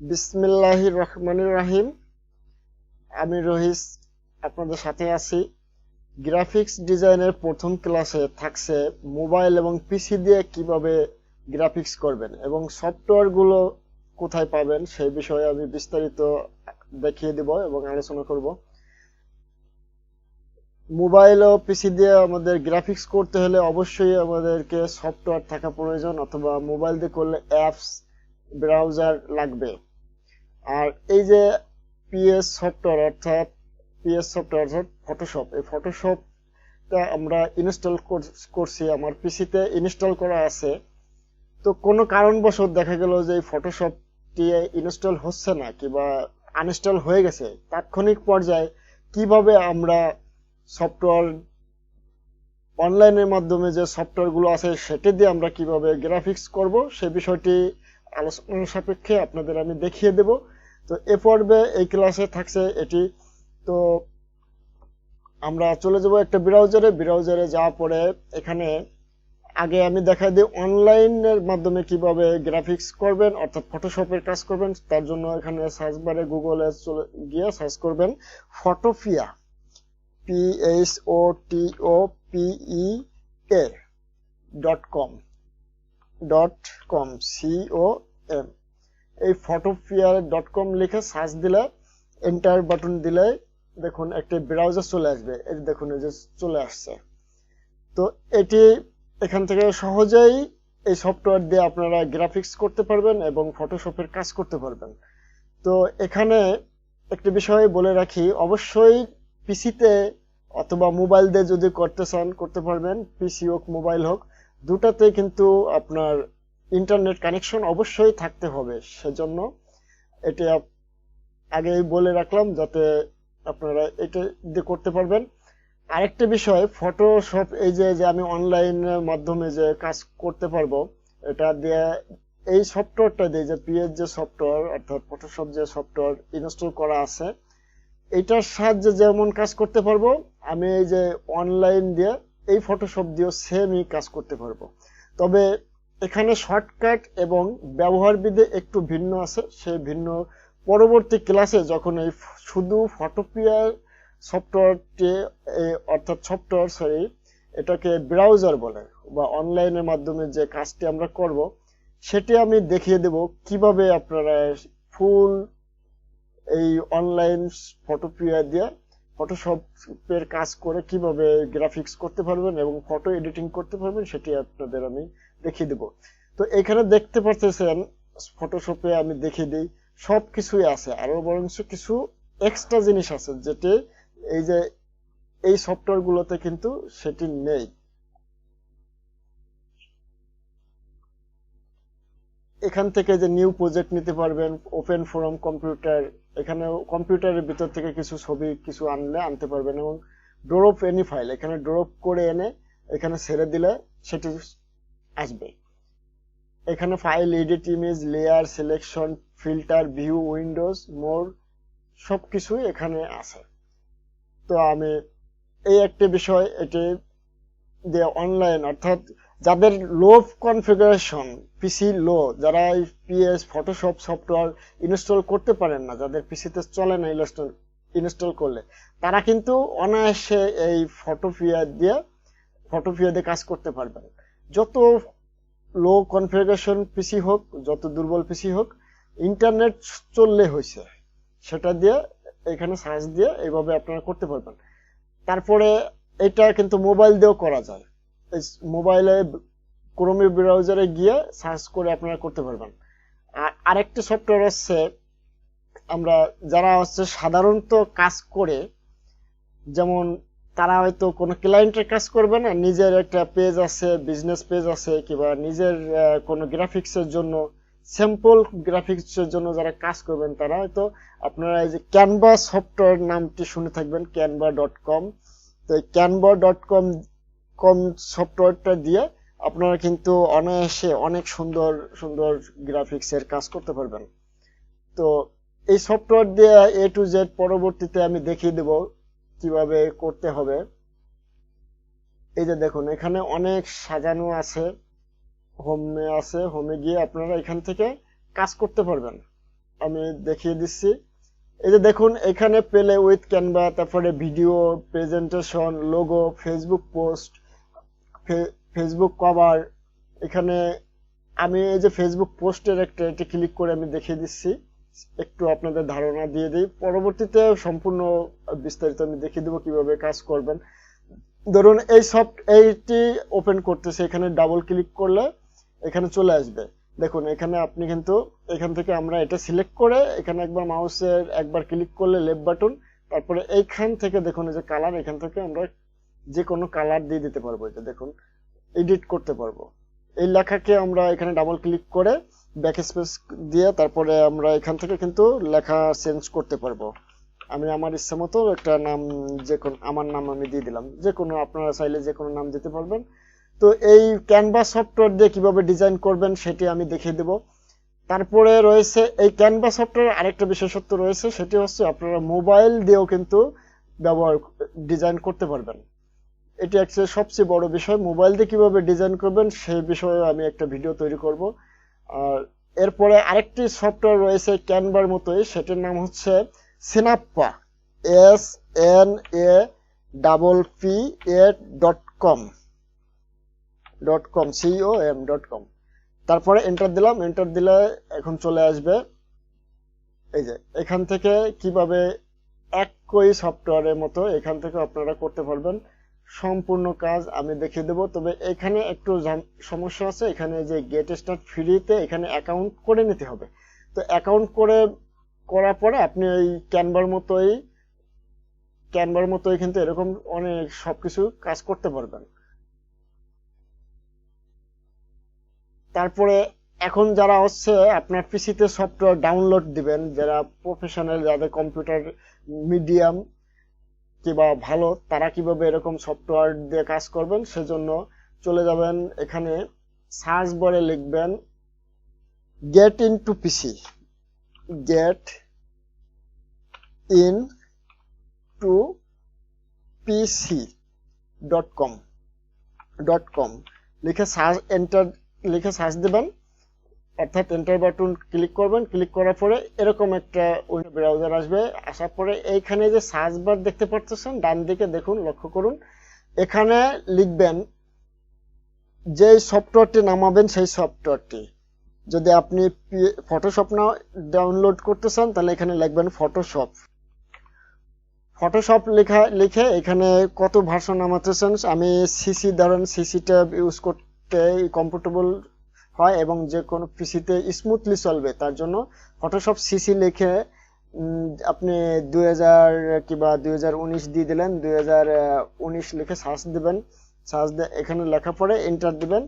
বিসমিল্লাহির রহমানির রহিম। আমি রহিজ আপনাদের সাথে আছি। গ্রাফিক্স ডিজাইনের প্রথম ক্লাসে থাকছে মোবাইল এবং পিসি দিয়ে কিভাবে গ্রাফিক্স করবেন এবং সফটওয়্যারগুলো কোথায় পাবেন সেই বিষয়ে আমি বিস্তারিত দেখিয়ে দেব এবং আলোচনা করব। মোবাইল ও পিসি দিয়ে আমাদের গ্রাফিক্স করতে হলে অবশ্যই আমাদেরকে সফটওয়্যার থাকা প্রয়োজন, অথবা মোবাইল দিয়ে করলে অ্যাপস ব্রাউজার লাগবে। আর এই যে পিএস সফটওয়্যার অর্থাৎ ফটোশপ, এই ফটোশপটা আমরা ইনস্টল করছি, আমার পিসিতে ইনস্টল করা আছে। তো কোনো কারণবশত দেখা গেল যে এই ফটোশপটি ইনস্টল হচ্ছে না কিংবা আনইনস্টল হয়ে গেছে, তাৎক্ষণিক পর্যায়ে কিভাবে আমরা সফটওয়্যার অনলাইনের মাধ্যমে যে সফটওয়্যারগুলো আছে সেটা দিয়ে আমরা কিভাবে গ্রাফিক্স করব সে বিষয়টি আলোচনার সাপেক্ষে আপনাদের আমি দেখিয়ে দেব। তো এ পর্বে এই ক্লাসে থাকছে এটি। তো আমরা চলে যাব একটা ব্রাউজারে যাওয়ার পরে এখানে আগে আমি দেখাই দিই অনলাইনের মাধ্যমে কিভাবে গ্রাফিক্স করবেন অর্থাৎ ফটোশপের কাজ করবেন। তার জন্য এখানে সার্চ বারে গুগলে চলে গিয়ে সার্চ করবেন ফটোপিয়া, PHOTOPIA.com এই photopia.com লিখে সার্চ দিলে এন্টার বাটন দিলে দেখুন একটা ব্রাউজার চলে আসবে। এই দেখুন এই যে চলে আসছে। তো এটি এখান থেকে সহজেই এই সফটওয়্যার দিয়ে আপনারা গ্রাফিক্স করতে পারবেন এবং ফটোশপের কাজ করতে পারবেন। তো এখানে একটি বিষয় বলে রাখি, অবশ্যই পিসিতে অথবা মোবাইল দিয়ে যদি করতে চান করতে পারবেন। পিসি হোক মোবাইল হোক দুটাতে কিন্তু আপনার ইন্টারনেট কানেকশন অবশ্যই থাকতে হবে। সেজন্য এটা আগেই বলে রাখলাম যাতে আপনারা এটা দিয়ে করতে পারবেন। আরেকটা বিষয়, ফটোশপ এই যে আমি অনলাইনের মাধ্যমে যে কাজ করতে পারবো, এটা দিয়ে এই সফটওয়্যারটা দিয়ে যে পিএস যে সফটওয়্যার অর্থাৎ ফটোশপ যে সফটওয়্যার ইনস্টল করা আছে এটার সাহায্যে যেমন কাজ করতে পারবো, আমি এই যে অনলাইন দিয়ে এই ফটোশপ দিয়েও সেমই কাজ করতে পারবো। তবে এখানে শর্টকাট এবং ব্যবহার বিধি একটু ভিন্ন আছে। সেই ভিন্ন পরবর্তী ক্লাসে যখন এই শুধু ফটোপিয়া সফটওয়্যারটি অর্থাৎ এটাকে ব্রাউজার বলে বা অনলাইনের মাধ্যমে যে কাজটি আমরা করব সেটি আমি দেখিয়ে দেব কিভাবে আপনারা ফুল এই অনলাইন ফটোপিয়া দিয়ে ফটোশপের কাজ করে কিভাবে গ্রাফিক্স করতে পারবেন এবং ফটো এডিটিং করতে পারবেন সেটি আপনাদের আমি দেখিয়ে দেব। তো এখানে দেখতে পাচ্ছেন ফটোশপে আমি দেখিয়ে দিই সবকিছুই আছে, আরো বরঞ্চ কিছু এক্সট্রা জিনিস আছে যেটি এই যে এই সফটওয়্যার গুলোতে কিন্তু সেটি নেই। এখান থেকে যে নিউ প্রজেক্ট নিতে পারবেন, ওপেন ফ্রম কম্পিউটার, এখানে কম্পিউটারের ভিতর থেকে কিছু ছবি কিছু আনতে পারবেন এবং ড্রপ এনি ফাইল এখানে ড্রপ করে এনে এখানে ছেড়ে দিলে সেটি আসবে। এখানে file, edit, image, layer, selection, filter, view, windows, more সবকিছুই এখানে আছে। তো আমি এই একটা বিষয় এটি দিয়ে অনলাইন অর্থাৎ যাদের লো কনফিগারেশন পিসি লো, যারা পিএস ফটোশপ সফটওয়্যার ইনস্টল করতে পারেন না, যাদের পিসিতে চলে না ইনস্টল করলে, তারা কিন্তু অনায়াসে এই ফটোপিয়া দিয়ে কাজ করতে পারবেন। যত লো কনফিগারেশন পিসি হোক, যত দুর্বল পিসি হোক, ইন্টারনেট চললে হয়েছে, সেটা দিয়ে এখানে সার্চ দিয়ে এইভাবে আপনারা করতে পারবেন। তারপরে এটা কিন্তু মোবাইল দিয়েও করা যায়। মোবাইলে ক্রোম ব্রাউজারে গিয়ে সার্চ করে আপনারা করতে পারবেন। আর আরেকটা সফটওয়্যার হচ্ছে আমরা যারা সাধারণত কাজ করে, যেমন তারা হয়তো কোনো ক্লায়েন্টের কাজ করবে না, নিজের একটা পেজ আছে, বিজনেস পেজ আছে, কিংবা নিজের কোনো গ্রাফিক্সের জন্য স্যাম্পল গ্রাফিক্সের জন্য যারা কাজ করবেন তারা হয়তো আপনারা এই যে ক্যানভা সফটওয়্যার নামটি শুনে থাকবেন, canva.com। তো এই canva.com সফটওয়্যারটা দিয়ে আপনারা কিন্তু অনায়াসে অনেক সুন্দর সুন্দর গ্রাফিক্সের কাজ করতে পারবেন। তো এই সফটওয়্যার দিয়ে A to Z পরবর্তীতে আমি দেখিয়ে দেব কিভাবে করতে হবে। এই যে দেখুন এখানে অনেক সাজানো আছে, হোমে গিয়ে আপনারা এখান থেকে কাজ করতে পারবেন। আমি দেখিয়ে দিচ্ছি। এই যে দেখুন এখানে প্লে উইথ ক্যানভা, তারপরে video, presentation, logo, Facebook post, Facebook cover. এখানে আমি এই যে ফেসবুক পোস্টের একটা এটি ক্লিক করে আমি দেখিয়ে দিচ্ছি, একটু আপনাদের ধারণা দিয়ে দিই, পরবর্তীতে সম্পূর্ণ বিস্তারিত আমি দেখিয়ে দেবো কিভাবে কাজ করবেন। ধরুন এইটি ওপেন করতেছে, এখানে ডাবল ক্লিক করলে এখানে চলে আসবে। দেখুন এখানে আপনি কিন্তু এখান থেকে আমরা এটা সিলেক্ট করে এখানে একবার মাউসের একবার ক্লিক করলে লেফট বাটন, তারপরে এইখান থেকে দেখুন এই যে কালার, এখান থেকে আমরা যে কোনো কালার দিয়ে দিতে পারবো। এটা দেখুন এডিট করতে পারবো। এই লেখাকে আমরা এখানে ডাবল ক্লিক করে ব্যাক স্পেস দিয়ে তারপরে আমরা এখান থেকে কিন্তু লেখা চেঞ্জ করতে পারবো। আমি আমার ইচ্ছা মতো একটা নাম, যে কোনো আমার নাম আমি দিয়ে দিলাম, যে কোনো আপনারা চাইলে যে কোনো নাম দিতে পারবেন। তো এই ক্যানভা সফটওয়্যার দিয়ে কিভাবে ডিজাইন করবেন সেটি আমি দেখিয়ে দেব। তারপরে রয়েছে এই ক্যানভা সফটওয়্যার আরেকটা বিশেষত্ব রয়েছে, সেটি হচ্ছে আপনারা মোবাইল দিয়েও কিন্তু ডিজাইন করতে পারবেন। এটি একটা সবচেয়ে বড় বিষয়, মোবাইল দিয়ে কিভাবে ডিজাইন করবেন সেই বিষয়ে আমি একটা ভিডিও তৈরি করব। আর এরপরে আরেকটি সফটওয়্যার রয়েছে ক্যানভার মতোই, সেটির নাম হচ্ছে সিনাপ্পা, SNAPPA.com। তারপরে এন্টার দিলাম, এন্টার দিলে এখন চলে আসবে এই যে এখান থেকে কিভাবে একই সফটওয়্যারের মতো এখান থেকে আপনারা করতে পারবেন। সম্পূর্ণ কাজ আমি দেখিয়ে দেবো। তবে এখানে একটু সমস্যা আছে, এখানে যে গেট স্টার্ট ফ্রিতে এখানে অ্যাকাউন্ট করে নিতে হবে। তো অ্যাকাউন্ট করার পরে আপনি ওই ক্যানভার মতোই কিন্তু এরকম অনেক সবকিছু কাজ করতে পারবেন। তারপরে এখন যারা হচ্ছে আপনার পিসিতে সফটওয়্যার ডাউনলোড দিবেন, যারা প্রফেশনাল, যাদের কম্পিউটার মিডিয়াম কিংবা ভালো, তারা কিভাবে এরকম সফটওয়্যার দিয়ে কাজ করবেন সেজন্য চলে যাবেন এখানে সার্চ বারে লিখবেন get into PC, get in to pc.com লিখে সার্চ দেবেন, অর্থাৎ এন্টার বাটন ক্লিক করবেন। ক্লিক করার পরে এরকম একটা উইন্ডো ব্রাউজার আসবে। আসার পরে এইখানে যে সার্চ বার দেখতে পাচ্ছেন ডান দিকে, দেখুন লক্ষ্য করুন, এখানে লিখবেন যে সফটওয়্যারটি নামাবেন সেই সফটওয়্যারটি। যদি আপনি ফটোশপ না ডাউনলোড করতে চান তাহলে এখানে লিখবেন ফটোশপ লিখে এখানে কত ভার্সন নামাতে চান। আমি সিসি, ধরেন সিসিটা ইউজ করতে কমফোর্টেবল হয় এবং যে কোনো পিসিতে স্মুথলি চলবে, তার জন্য ফটোশপ সিসি লিখে আপনি 2000 কিংবা 2019 দিয়ে দিলেন, 2019 লিখে সার্চ দিবেন। সার্চ দিয়ে এখানে লেখা পরে এন্টার দিবেন।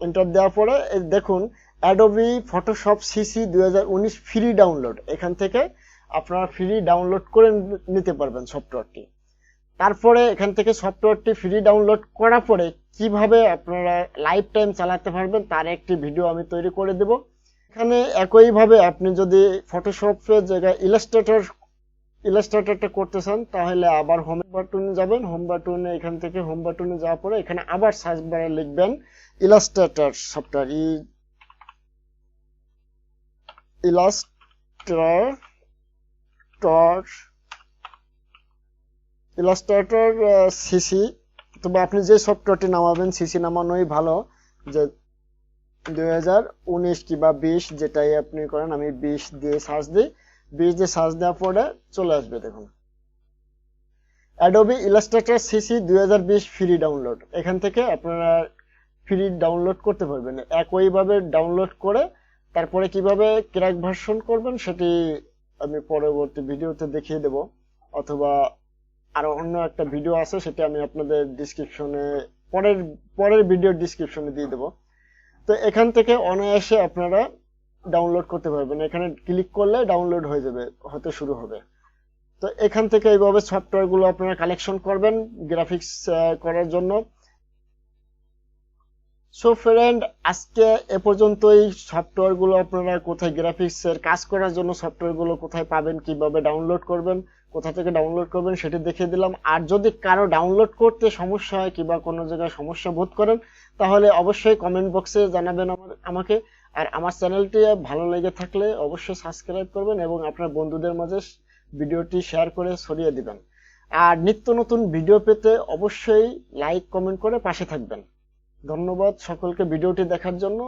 এন্টার দেওয়ার পরে দেখুন Adobe Photoshop CC 2019 free download, এখান থেকে আপনারা ফ্রি ডাউনলোড করে নিতে পারবেন সফটওয়্যারটি। তারপরে এখান থেকে সফটওয়্যারটি ফ্রি ডাউনলোড করার পরে কিভাবে আপনারা লাইফ টাইম চালাতে পারবেন তার একটি ভিডিও আমি তৈরি করে দেব। এখানে একইভাবে আপনি যদি ফটোশপের জায়গায় ইলাস্ট্রেটরটা করতে চান তাহলে আবার হোম বাটনে যাবেন। হোম বাটনে এখান থেকে হোম বাটনে যাওয়ার পরে এখানে আবার সার্চ বারে লিখবেন ইলাস্ট্রেটর সফটওয়্যার, ইলাস্ট্রেটর সিসি। তবে আপনি যে সফটওয়্যারটি নামাবেন সিসি নামানোই ভালো, যে 2019 কিংবা 20 যেটাই আপনি করেন। আমি 20 দিয়ে সার্চ দিই, 20 দিয়ে সার্চ দেওয়ার পরে চলে আসবে দেখুন Adobe Illustrator CC 2020 free download. এখান থেকে আপনারা ফ্রি ডাউনলোড করতে পারবেন। একইভাবে ডাউনলোড করে তারপরে কিভাবে ক্র্যাক ভার্সন করবেন সেটি আমি পরবর্তী ভিডিওতে দেখিয়ে দেব, অথবা আরো অন্য একটা ভিডিও আছে সেটা আমি আপনাদের ডিসক্রিপশনে পরের ভিডিওর ডিসক্রিপশনে দিয়ে দেব। তো এখান থেকে অনায়াসে আপনারা ডাউনলোড করতে পারবেন। এখানে ক্লিক করলে ডাউনলোড হয়ে যাবে, হতে শুরু হবে। তো এখান থেকে এইভাবে সফটওয়্যার গুলো আপনারা কালেকশন করবেন গ্রাফিক্স করার জন্য। সো ফ্রেন্ড, আজকে এ পর্যন্তই। সফটওয়্যার গুলো আপনারা কোথায়, গ্রাফিক্স এর কাজ করার জন্য সফটওয়্যার গুলো কোথায় পাবেন, কিভাবে ডাউনলোড করবেন, কোথা থেকে ডাউনলোড করবেন সেটি দেখিয়ে দিলাম। আর যদি কারো ডাউনলোড করতে সমস্যা হয় কিংবা কোনো জায়গায় সমস্যা বোধ করেন তাহলে অবশ্যই কমেন্ট বক্সে জানাবেন আমাকে। আর আমার চ্যানেলটি ভালো লেগে থাকলে অবশ্যই সাবস্ক্রাইব করবেন এবং আপনার বন্ধুদের মাঝে ভিডিওটি শেয়ার করে ছড়িয়ে দিবেন। আর নিত্য নতুন ভিডিও পেতে অবশ্যই লাইক কমেন্ট করে পাশে থাকবেন। ধন্যবাদ সকলকে ভিডিওটি দেখার জন্য।